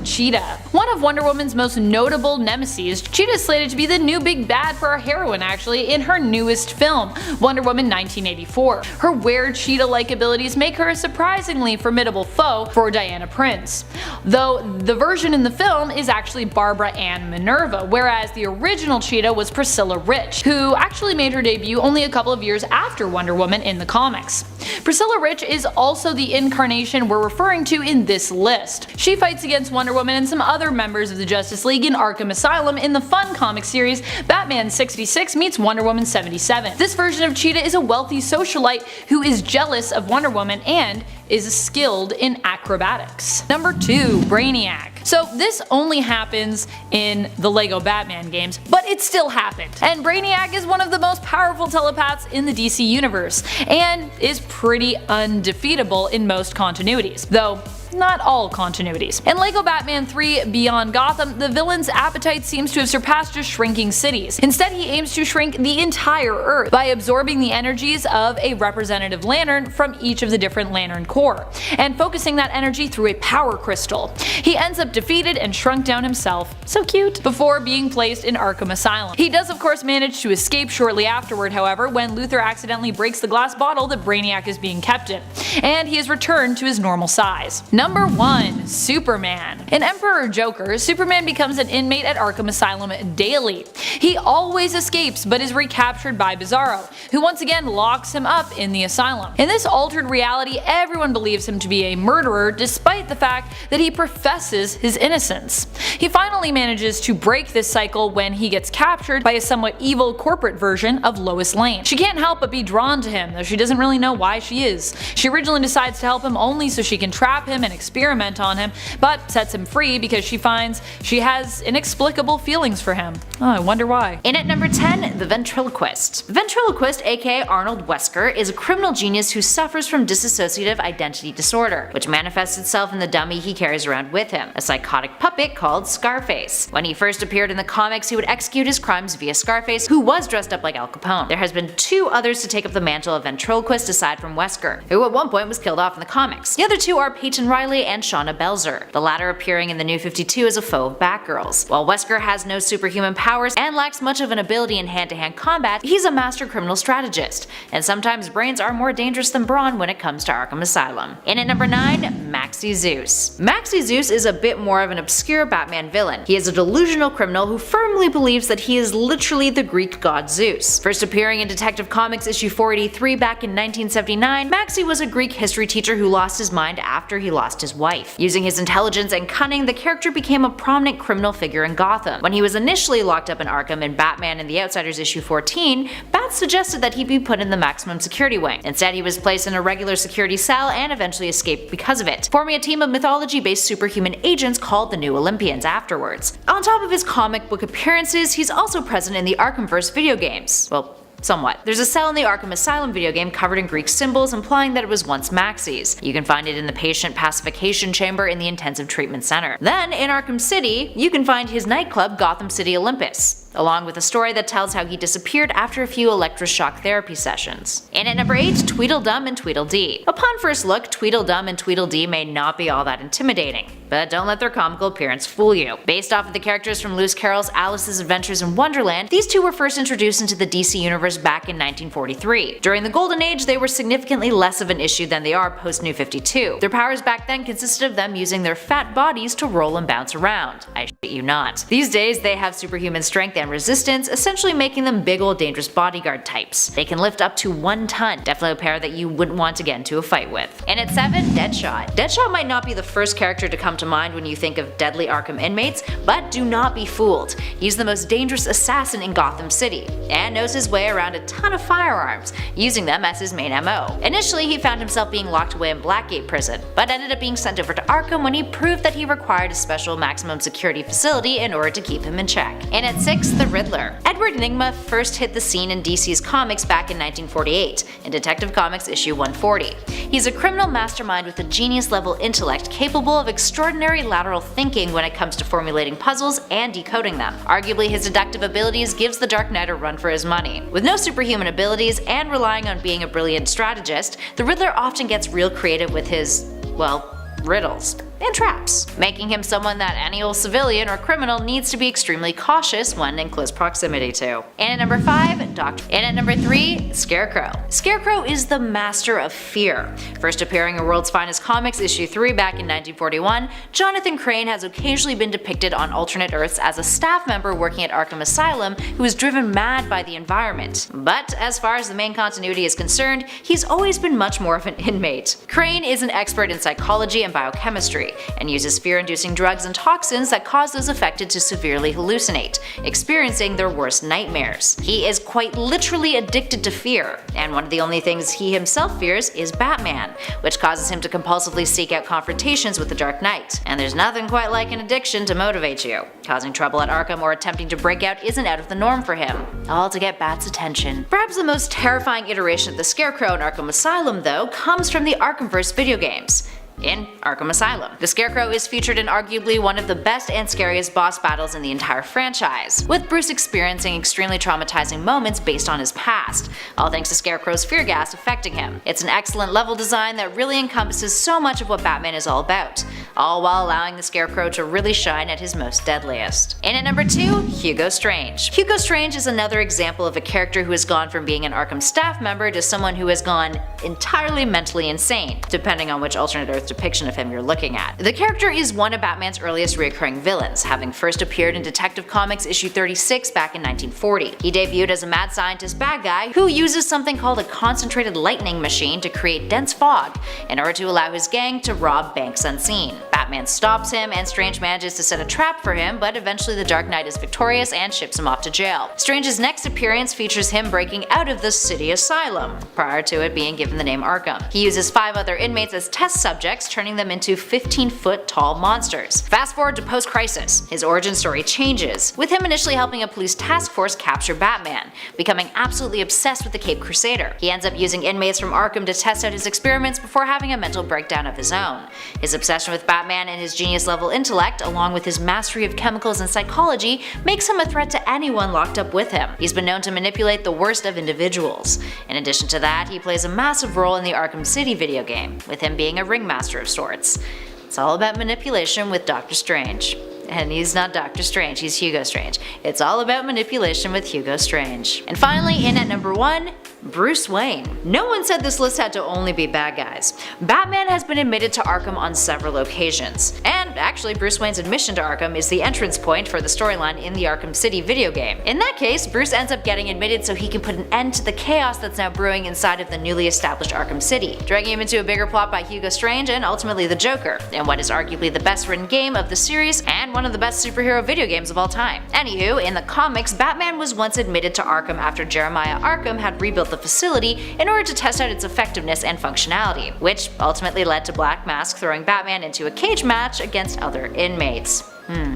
Cheetah. One of Wonder Woman's most notable nemesis, Cheetah is slated to be the new big bad for our heroine actually in her newest film, Wonder Woman 1984. Her were-cheetah-like abilities make her a surprisingly formidable foe for Diana Prince, though the version in the film is actually Barbara Ann Minerva, whereas the original Cheetah was Priscilla Rich, who actually made her debut only a couple of years after Wonder Woman in the comics. Priscilla Rich is also the incarnation we're referring to in this list. She fights against Wonder Woman and some other members of the Justice League in Arkham Asylum in the fun comic series Batman 66 meets Wonder Woman 77. This version of Cheetah is a wealthy socialite who is jealous of Wonder Woman and is skilled in acrobatics. Number 2. Brainiac. So this only happens in the LEGO Batman games, but it still happened. And Brainiac is one of the most powerful telepaths in the DC universe, and is pretty undefeatable in most continuities, though not all continuities. In LEGO Batman 3 Beyond Gotham, the villain's appetite seems to have surpassed just shrinking cities. Instead, he aims to shrink the entire Earth by absorbing the energies of a representative lantern from each of the different lantern corps, and focusing that energy through a power crystal. He ends up defeated and shrunk down himself, so cute, before being placed in Arkham Asylum. He does of course manage to escape shortly afterward, however, when Luthor accidentally breaks the glass bottle that Brainiac is being kept in, and he is returned to his normal size. Number 1. Superman. In Emperor Joker, Superman becomes an inmate at Arkham Asylum daily. He always escapes but is recaptured by Bizarro, who once again locks him up in the asylum. In this altered reality, everyone believes him to be a murderer despite the fact that he professes his innocence. He finally manages to break this cycle when he gets captured by a somewhat evil corporate version of Lois Lane. She can't help but be drawn to him, though she doesn't really know why she is. She originally decides to help him only so she can trap him and experiment on him, but sets him free because she finds she has inexplicable feelings for him. Oh, I wonder why. In at number 10, the Ventriloquist. Ventriloquist, aka Arnold Wesker, is a criminal genius who suffers from dissociative identity disorder, which manifests itself in the dummy he carries around with him, a psychotic puppet called called Scarface. When he first appeared in the comics, he would execute his crimes via Scarface, who was dressed up like Al Capone. There has been 2 others to take up the mantle of ventriloquist aside from Wesker, who at one point was killed off in the comics. The other 2 are Peyton Riley and Shauna Belzer, the latter appearing in the New 52 as a foe of Batgirl's. While Wesker has no superhuman powers and lacks much of an ability in hand-to-hand combat, he's a master criminal strategist, and sometimes brains are more dangerous than brawn when it comes to Arkham Asylum. In at number 9, Maxie Zeus. Maxie Zeus is a bit more of an obscure Batman villain. He is a delusional criminal who firmly believes that he is literally the Greek god Zeus. First appearing in Detective Comics issue 483 back in 1979, Maxie was a Greek history teacher who lost his mind after he lost his wife. Using his intelligence and cunning, the character became a prominent criminal figure in Gotham. When he was initially locked up in Arkham in Batman and the Outsiders issue 14, Bat suggested that he be put in the maximum security wing. Instead, he was placed in a regular security cell and eventually escaped because of it, forming a team of mythology-based superhuman agents called the New Olympians afterwards. On top of his comic book appearances, he's also present in the Arkhamverse video games. Well, somewhat. There's a cell in the Arkham Asylum video game covered in Greek symbols implying that it was once Maxie's. You can find it in the patient pacification chamber in the intensive treatment center. Then, in Arkham City, you can find his nightclub Gotham City Olympus, along with a story that tells how he disappeared after a few electroshock therapy sessions. And at number 8, Tweedledum and Tweedledee. Upon first look, Tweedledum and Tweedledee may not be all that intimidating, but don't let their comical appearance fool you. Based off of the characters from Lewis Carroll's Alice's Adventures in Wonderland, these 2 were first introduced into the DC universe back in 1943. During the Golden Age, they were significantly less of an issue than they are post New 52. Their powers back then consisted of them using their fat bodies to roll and bounce around. I shit you not. These days, they have superhuman strength and resistance, essentially making them big old dangerous bodyguard types. They can lift up to 1 ton, definitely a pair that you wouldn't want to get into a fight with. And at 7, Deadshot. Deadshot might not be the first character to come to mind when you think of deadly Arkham inmates, but do not be fooled. He's the most dangerous assassin in Gotham City, and knows his way around a ton of firearms, using them as his main MO. Initially, he found himself being locked away in Blackgate prison, but ended up being sent over to Arkham when he proved that he required a special maximum security facility in order to keep him in check. And at 6, the Riddler. Edward Nygma first hit the scene in DC's comics back in 1948, in Detective Comics issue 140. He's a criminal mastermind with a genius-level intellect capable of extraordinary lateral thinking when it comes to formulating puzzles and decoding them. Arguably, his deductive abilities gives the Dark Knight a run for his money. With no superhuman abilities and relying on being a brilliant strategist, the Riddler often gets real creative with his, well, riddles and traps, making him someone that any old civilian or criminal needs to be extremely cautious when in close proximity to. And at number 5, Doctor. And at number 3, Scarecrow. Scarecrow is the master of fear. First appearing in World's Finest Comics issue 3 back in 1941, Jonathan Crane has occasionally been depicted on alternate Earths as a staff member working at Arkham Asylum who is driven mad by the environment. But as far as the main continuity is concerned, he's always been much more of an inmate. Crane is an expert in psychology and biochemistry, and uses fear-inducing drugs and toxins that cause those affected to severely hallucinate, experiencing their worst nightmares. He is quite literally addicted to fear, and one of the only things he himself fears is Batman, which causes him to compulsively seek out confrontations with the Dark Knight. And there's nothing quite like an addiction to motivate you. Causing trouble at Arkham or attempting to break out isn't out of the norm for him, all to get Bat's attention. Perhaps the most terrifying iteration of the Scarecrow in Arkham Asylum, though, comes from the Arkhamverse video games. In Arkham Asylum, the Scarecrow is featured in arguably one of the best and scariest boss battles in the entire franchise, with Bruce experiencing extremely traumatizing moments based on his past, all thanks to Scarecrow's fear gas affecting him. It's an excellent level design that really encompasses so much of what Batman is all about, all while allowing the Scarecrow to really shine at his most deadliest. And at number 2, Hugo Strange. Hugo Strange is another example of a character who has gone from being an Arkham staff member to someone who has gone entirely mentally insane, depending on which alternate Earth depiction of him you're looking at. The character is one of Batman's earliest recurring villains, having first appeared in Detective Comics issue 36 back in 1940. He debuted as a mad scientist bad guy who uses something called a concentrated lightning machine to create dense fog in order to allow his gang to rob banks unseen. Batman stops him and Strange manages to set a trap for him, but eventually the Dark Knight is victorious and ships him off to jail. Strange's next appearance features him breaking out of the city asylum, prior to it being given the name Arkham. He uses 5 other inmates as test subjects, turning them into 15-foot tall monsters. Fast forward to post-crisis, his origin story changes, with him initially helping a police task force capture Batman, becoming absolutely obsessed with the Cape Crusader. He ends up using inmates from Arkham to test out his experiments before having a mental breakdown of his own. His obsession with Batman Batman and his genius-level intellect, along with his mastery of chemicals and psychology, makes him a threat to anyone locked up with him. He's been known to manipulate the worst of individuals. In addition to that, he plays a massive role in the Arkham City video game, with him being a ringmaster of sorts. It's all about manipulation with Doctor Strange. And he's not Doctor Strange, he's Hugo Strange. It's all about manipulation with Hugo Strange. And finally, in at number 1, Bruce Wayne. No one said this list had to only be bad guys. Batman has been admitted to Arkham on several occasions. And actually, Bruce Wayne's admission to Arkham is the entrance point for the storyline in the Arkham City video game. In that case, Bruce ends up getting admitted so he can put an end to the chaos that's now brewing inside of the newly established Arkham City, dragging him into a bigger plot by Hugo Strange and ultimately the Joker, in what is arguably the best written game of the series and one of the best superhero video games of all time. Anywho, in the comics, Batman was once admitted to Arkham after Jeremiah Arkham had rebuilt the facility in order to test out its effectiveness and functionality, which ultimately led to Black Mask throwing Batman into a cage match against other inmates.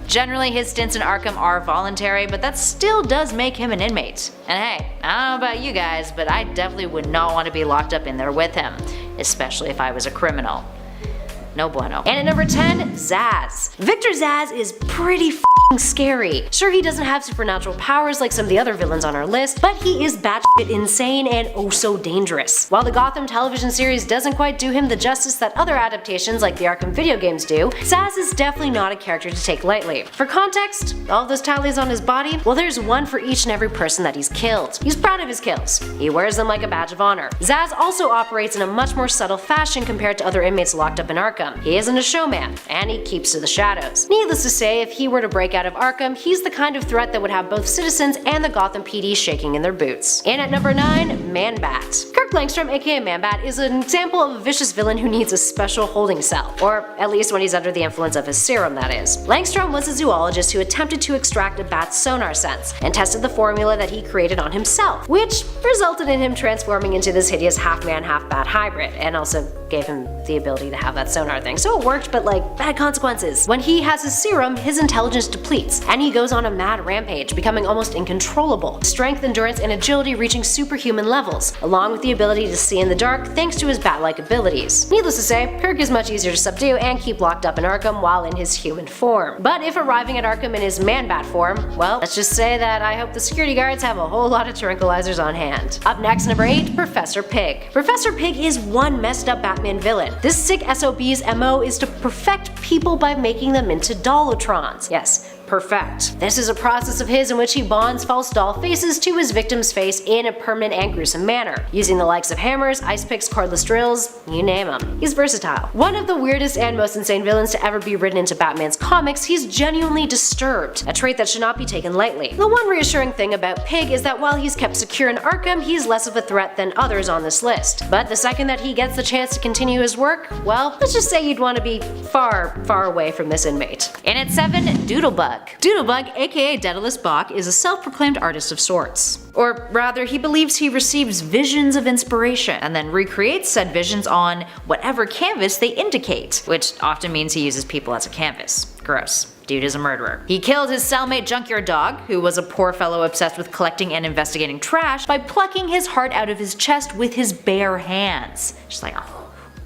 Generally, his stints in Arkham are voluntary, but that still does make him an inmate. And hey, I don't know about you guys, but I definitely would not want to be locked up in there with him, especially if I was a criminal. No bueno. And at number 10, Zsasz. Victor Zsasz is pretty f***ing scary. Sure, he doesn't have supernatural powers like some of the other villains on our list, but he is batshit insane and oh so dangerous. While the Gotham television series doesn't quite do him the justice that other adaptations like the Arkham video games do, Zsasz is definitely not a character to take lightly. For context, all those tallies on his body, well, there's one for each and every person that he's killed. He's proud of his kills. He wears them like a badge of honor. Zsasz also operates in a much more subtle fashion compared to other inmates locked up in Arkham. He isn't a showman, and he keeps to the shadows. Needless to say, if he were to break out of Arkham, he's the kind of threat that would have both citizens and the Gotham PD shaking in their boots. And at number 9, Man-Bat. Kirk Langstrom, aka Man-Bat, is an example of a vicious villain who needs a special holding cell, or at least when he's under the influence of his serum, that is. Langstrom was a zoologist who attempted to extract a bat's sonar sense, and tested the formula that he created on himself, which resulted in him transforming into this hideous half-man, half-bat hybrid, and also gave him the ability to have that sonar thing. So it worked, but like, bad consequences. When he has his serum, his intelligence depletes, and he goes on a mad rampage, becoming almost incontrollable. Strength, endurance, and agility reaching superhuman levels, along with the ability to see in the dark thanks to his bat-like abilities. Needless to say, Kirk is much easier to subdue and keep locked up in Arkham while in his human form. But if arriving at Arkham in his Man-Bat form, well, let's just say that I hope the security guards have a whole lot of tranquilizers on hand. Up next, number 8, Professor Pig. Professor Pig is one messed up Batman villain. This sick SOB's MO is to perfect people by making them into Dollotrons. Yes, perfect. This is a process of his in which he bonds false doll faces to his victim's face in a permanent and gruesome manner, using the likes of hammers, ice picks, cordless drills, you name him. He's versatile. One of the weirdest and most insane villains to ever be written into Batman's comics, he's genuinely disturbed, a trait that should not be taken lightly. The one reassuring thing about Pig is that while he's kept secure in Arkham, he's less of a threat than others on this list. But the second that he gets the chance to continue his work, well, let's just say you'd want to be far, far away from this inmate. And at 7, Doodlebug. Doodlebug, aka Daedalus Bach, is a self-proclaimed artist of sorts. Or rather, he believes he receives visions of inspiration and then recreates said visions on whatever canvas they indicate, which often means he uses people as a canvas. Gross. Dude is a murderer. He killed his cellmate Junkyard Dog, who was a poor fellow obsessed with collecting and investigating trash, by plucking his heart out of his chest with his bare hands. Just like, oh.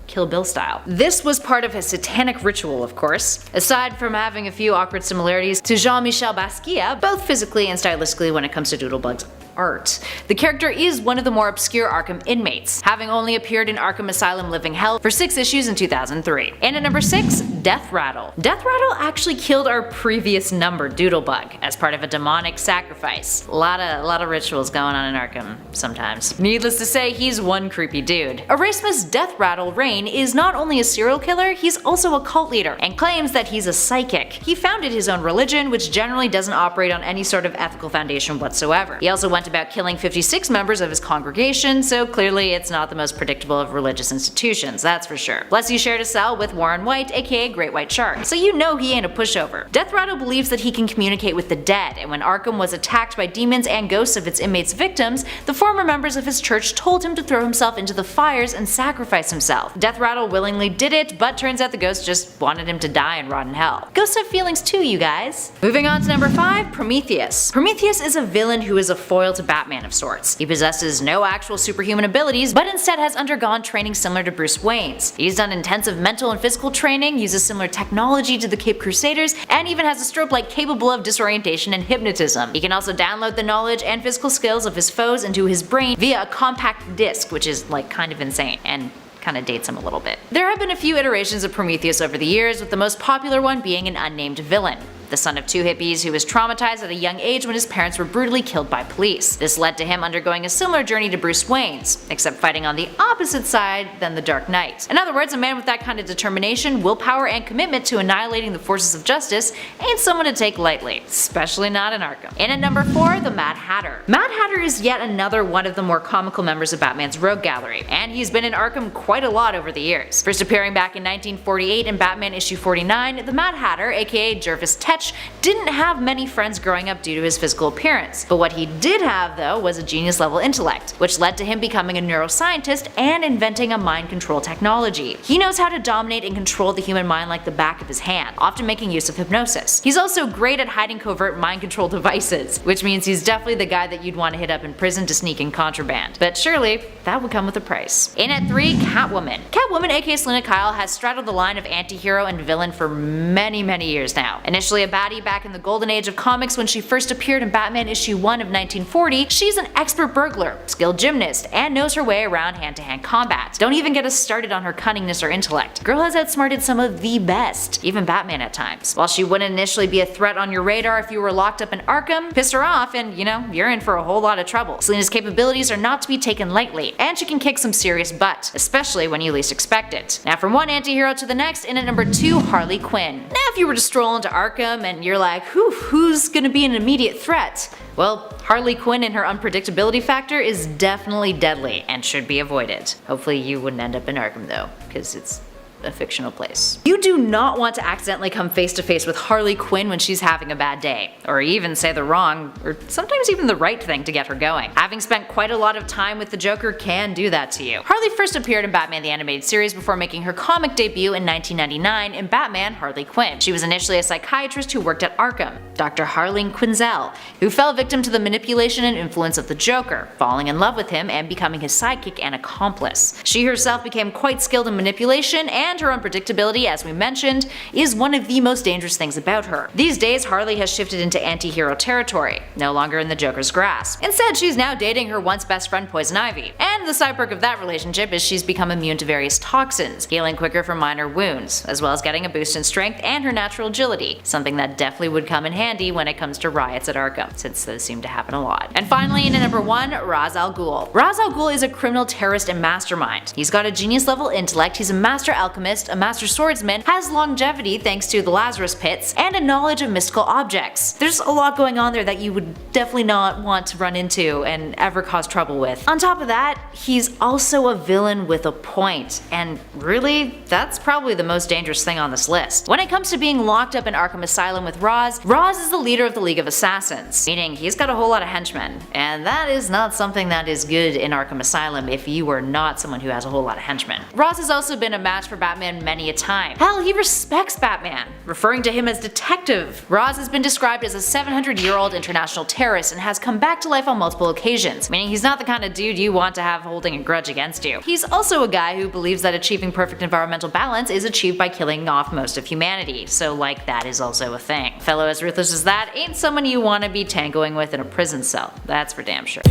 Kill Bill style. This was part of his satanic ritual, of course. Aside from having a few awkward similarities to Jean-Michel Basquiat, both physically and stylistically when it comes to Doodlebug's art. The character is one of the more obscure Arkham inmates, having only appeared in Arkham Asylum Living Hell for 6 issues in 2003. And at number 6, Death Rattle. Death Rattle actually killed our previous number, Doodlebug, as part of a demonic sacrifice. A lot of rituals going on in Arkham sometimes. Needless to say, he's one creepy dude. Erasmus Death Rattle Rain is not only a serial killer, he's also a cult leader, and claims that he's a psychic. He founded his own religion, which generally doesn't operate on any sort of ethical foundation whatsoever. He also went about killing 56 members of his congregation, so clearly it's not the most predictable of religious institutions, that's for sure. Plus he shared a cell with Warren White, aka Great White Shark, so you know he ain't a pushover. Death Rattle believes that he can communicate with the dead, and when Arkham was attacked by demons and ghosts of its inmates' victims, the former members of his church told him to throw himself into the fires and sacrifice himself. Death Rattle willingly did it, but turns out the ghosts just wanted him to die and rot in hell. Ghosts have feelings too, you guys. Moving on to number 5, Prometheus. Prometheus is a villain who is a foil to Batman of sorts. He possesses no actual superhuman abilities, but instead has undergone training similar to Bruce Wayne's. He's done intensive mental and physical training, uses similar technology to the Cape Crusaders, and even has a strobe light capable of disorientation and hypnotism. He can also download the knowledge and physical skills of his foes into his brain via a compact disc, which is like kind of insane and kind of dates him a little bit. There have been a few iterations of Prometheus over the years, with the most popular one being an unnamed villain, the son of two hippies who was traumatized at a young age when his parents were brutally killed by police. This led to him undergoing a similar journey to Bruce Wayne's, except fighting on the opposite side than the Dark Knight. In other words, a man with that kind of determination, willpower, and commitment to annihilating the forces of justice ain't someone to take lightly, especially not in Arkham. In at number 4, the Mad Hatter. Mad Hatter is yet another one of the more comical members of Batman's rogue gallery, and he's been in Arkham quite a lot over the years. First appearing back in 1948 in Batman issue 49, the Mad Hatter, aka Jervis Tetch, didn't have many friends growing up due to his physical appearance, but what he did have though was a genius level intellect, which led to him becoming a neuroscientist and inventing a mind control technology. He knows how to dominate and control the human mind like the back of his hand, often making use of hypnosis. He's also great at hiding covert mind control devices, which means he's definitely the guy that you'd want to hit up in prison to sneak in contraband. But surely, that would come with a price. In at 3, Catwoman. Catwoman, aka Selina Kyle, has straddled the line of anti-hero and villain for many years now. Initially a baddie back in the golden age of comics when she first appeared in Batman issue 1 of 1940, she's an expert burglar, skilled gymnast, and knows her way around hand-to-hand combat. Don't even get us started on her cunningness or intellect. Girl has outsmarted some of the best, even Batman at times. While she wouldn't initially be a threat on your radar if you were locked up in Arkham, piss her off and, you're in for a whole lot of trouble. Selina's capabilities are not to be taken lightly, and she can kick some serious butt, especially when you least expect it. Now from one anti-hero to the next, in at number 2, Harley Quinn. Now if you were to stroll into Arkham and you're like, who's gonna be an immediate threat? Well, Harley Quinn and her unpredictability factor is definitely deadly and should be avoided. Hopefully you wouldn't end up in Arkham though, because it's a fictional place. You do not want to accidentally come face to face with Harley Quinn when she's having a bad day, or even say the wrong, or sometimes even the right thing to get her going. Having spent quite a lot of time with the Joker can do that to you. Harley first appeared in Batman the Animated Series before making her comic debut in 1999 in Batman Harley Quinn. She was initially a psychiatrist who worked at Arkham, Dr. Harleen Quinzel, who fell victim to the manipulation and influence of the Joker, falling in love with him and becoming his sidekick and accomplice. She herself became quite skilled in manipulation, and her unpredictability, as we mentioned, is one of the most dangerous things about her. These days, Harley has shifted into anti-hero territory, no longer in the Joker's grasp. Instead, she's now dating her once best friend Poison Ivy, and the side perk of that relationship is she's become immune to various toxins, healing quicker from minor wounds, as well as getting a boost in strength and her natural agility, something that definitely would come in handy when it comes to riots at Arkham, since those seem to happen a lot. And finally, in at number 1, Ra's al Ghul. Ra's al Ghul is a criminal terrorist and mastermind. He's got a genius level intellect, he's a master alchemist, a master swordsman, has longevity thanks to the Lazarus Pits, and a knowledge of mystical objects. There's a lot going on there that you would definitely not want to run into and ever cause trouble with. On top of that, he's also a villain with a point, and really, that's probably the most dangerous thing on this list. When it comes to being locked up in Arkham Asylum with Ra's is the leader of the League of Assassins, meaning he's got a whole lot of henchmen, and that is not something that is good in Arkham Asylum if you are not someone who has a whole lot of henchmen. Ra's has also been a match for Batman many a time. Hell, he respects Batman, referring to him as detective. Ra's has been described as a 700-year-old international terrorist and has come back to life on multiple occasions, meaning he's not the kind of dude you want to have holding a grudge against you. He's also a guy who believes that achieving perfect environmental balance is achieved by killing off most of humanity, so like that is also a thing. A fellow as ruthless as that ain't someone you want to be tangoing with in a prison cell, that's for damn sure.